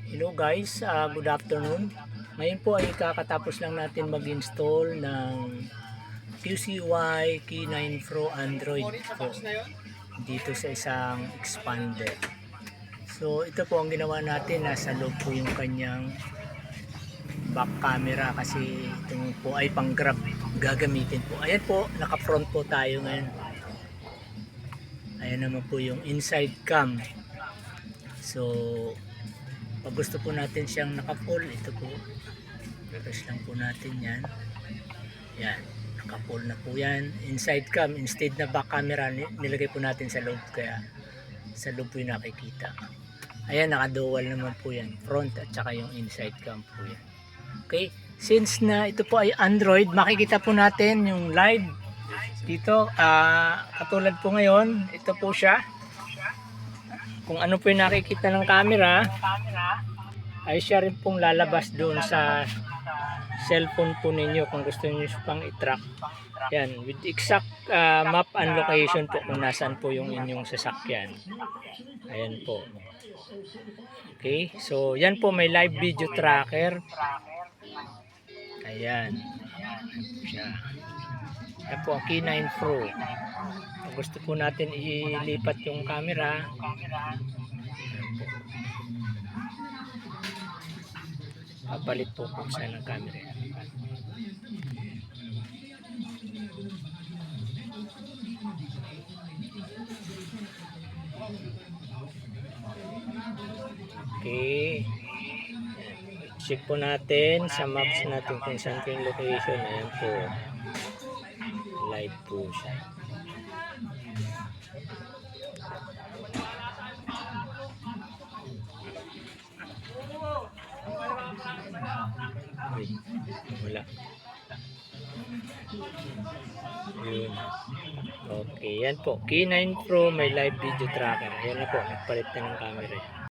Hello guys, good afternoon. Ngayon po ay kakatapos lang natin mag-install ng QCY Key9 Pro Android po dito sa isang expander. So ito po ang ginawa natin, nasa loob po yung kanyang back camera kasi itong po ay pang grab gagamitin po. Ayan po, naka-front po tayo ngayon. Ayan naman po yung inside cam. So pag gusto po natin siyang naka-full, ito po, press lang po natin yan. Yan, naka-full na po yan. Inside cam, instead na back camera, nilagay po natin sa loob, kaya sa loob po yung nakikita. Ayan, naka-dual naman po yan, front at saka yung inside cam po yan. Okay, since na ito po ay Android, makikita po natin yung live dito. Katulad po ngayon, ito po siya. Kung ano po yung nakikita ng camera, ay siya rin pong lalabas doon sa cellphone po ninyo kung gusto niyo pang i-track. Yan, with exact map and location po kung nasaan po yung inyong sasakyan. Ayan po. Okay, so yan po, may live video tracker. Ayan. Siya. Yan po ang Key9 Pro. Kung gusto po natin ilipat yung camera, papalit po kung saan ang camera. Okay, check po natin sa maps natin kung saan po yung location. Ayan po, live po siya. Ay, wala. Yun. Okay, yan po. Key9 Pro, may live video tracker. Ayan na po, nagpalit na ng camera.